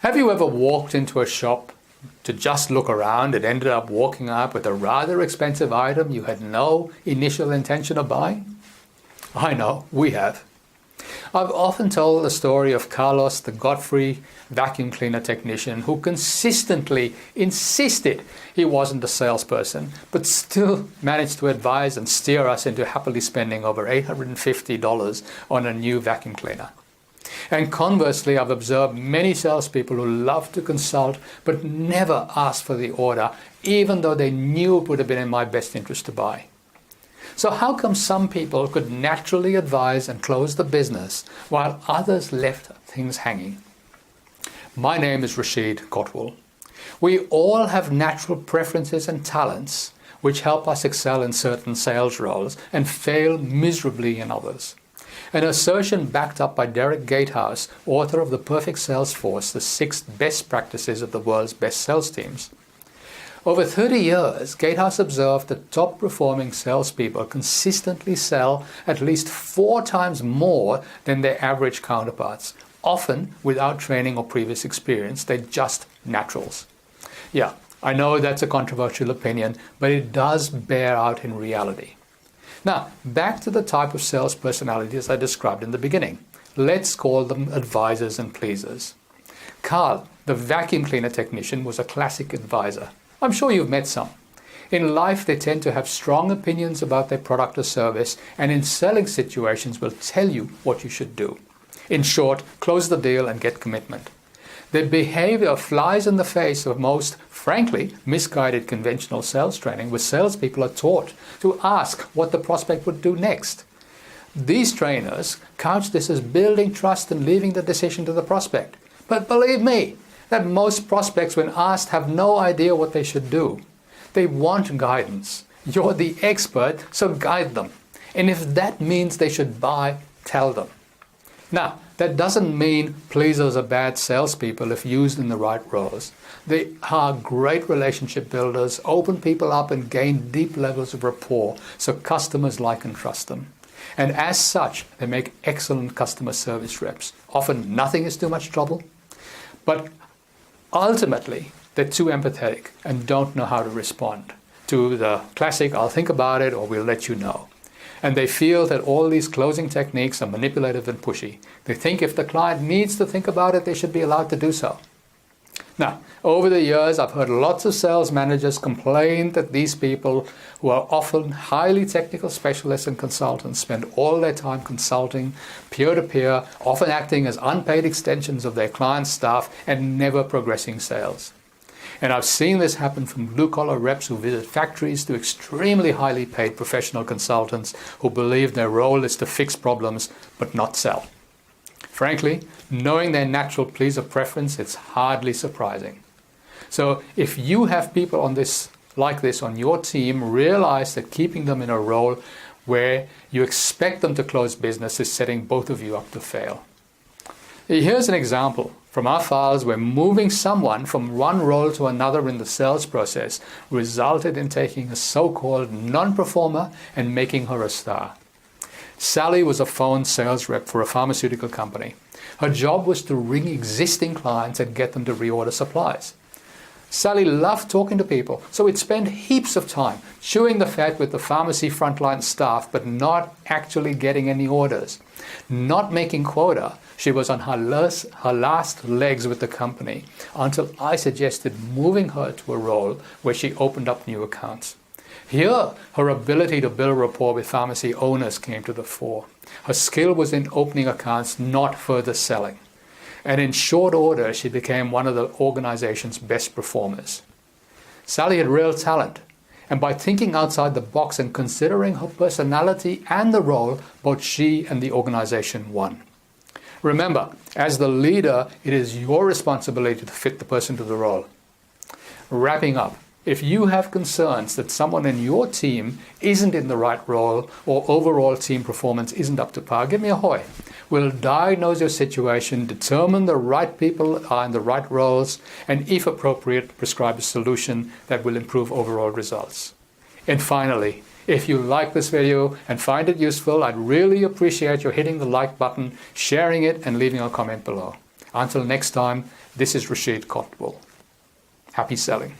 Have you ever walked into a shop to just look around and ended up walking up with a rather expensive item you had no initial intention of buying? I know, we have. I've often told the story of Carlos, the Godfrey vacuum cleaner technician who consistently insisted he wasn't a salesperson, but still managed to advise and steer us into happily spending over $850 on a new vacuum cleaner. And conversely, I've observed many salespeople who love to consult but never ask for the order, even though they knew it would have been in my best interest to buy. So how come some people could naturally advise and close the business while others left things hanging? My name is Rashid Kotwal. We all have natural preferences and talents which help us excel in certain sales roles and fail miserably in others. An assertion backed up by Derek Gatehouse, author of The Perfect Sales Force, the 6 best practices of the world's best sales teams. Over 30 years, Gatehouse observed that top-performing salespeople consistently sell at least 4 times more than their average counterparts, often without training or previous experience. They're just naturals. Yeah, I know that's a controversial opinion, but it does bear out in reality. Now, back to the type of sales personalities I described in the beginning. Let's call them advisors and pleasers. Carl, the vacuum cleaner technician, was a classic advisor. I'm sure you've met some. In life, they tend to have strong opinions about their product or service, and in selling situations will tell you what you should do. In short, close the deal and get commitment. Their behavior flies in the face of most, frankly, misguided conventional sales training, where salespeople are taught to ask what the prospect would do next. These trainers couch this as building trust and leaving the decision to the prospect. But believe me, that most prospects, when asked, have no idea what they should do. They want guidance. You're the expert, so guide them. And if that means they should buy, tell them. Now, that doesn't mean pleasers are bad salespeople if used in the right roles. They are great relationship builders, open people up and gain deep levels of rapport so customers like and trust them. And as such, they make excellent customer service reps. Often nothing is too much trouble, but ultimately they're too empathetic and don't know how to respond to the classic, I'll think about it or we'll let you know. And they feel that all these closing techniques are manipulative and pushy. They think if the client needs to think about it, they should be allowed to do so. Now, over the years, I've heard lots of sales managers complain that these people, who are often highly technical specialists and consultants, spend all their time consulting peer-to-peer, often acting as unpaid extensions of their client's staff and never progressing sales. And I've seen this happen from blue-collar reps who visit factories to extremely highly paid professional consultants who believe their role is to fix problems but not sell. Frankly, knowing their natural pleaser preference, it's hardly surprising. So if you have people like this on your team, realize that keeping them in a role where you expect them to close business is setting both of you up to fail. Here's an example from our files where moving someone from one role to another in the sales process resulted in taking a so-called non-performer and making her a star. Sally was a phone sales rep for a pharmaceutical company. Her job was to ring existing clients and get them to reorder supplies. Sally loved talking to people, so we'd spend heaps of time chewing the fat with the pharmacy frontline staff, but not actually getting any orders. Not making quota, she was on her last legs with the company until I suggested moving her to a role where she opened up new accounts. Here, her ability to build rapport with pharmacy owners came to the fore. Her skill was in opening accounts, not further selling. And in short order, she became one of the organization's best performers. Sally had real talent, and by thinking outside the box and considering her personality and the role, both she and the organization won. Remember, as the leader, it is your responsibility to fit the person to the role. Wrapping up, if you have concerns that someone in your team isn't in the right role or overall team performance isn't up to par, give me a hoy. We'll diagnose your situation, determine the right people are in the right roles, and if appropriate, prescribe a solution that will improve overall results. And finally, if you like this video and find it useful, I'd really appreciate you hitting the like button, sharing it, and leaving a comment below. Until next time, this is Rashid Kotwal. Happy selling.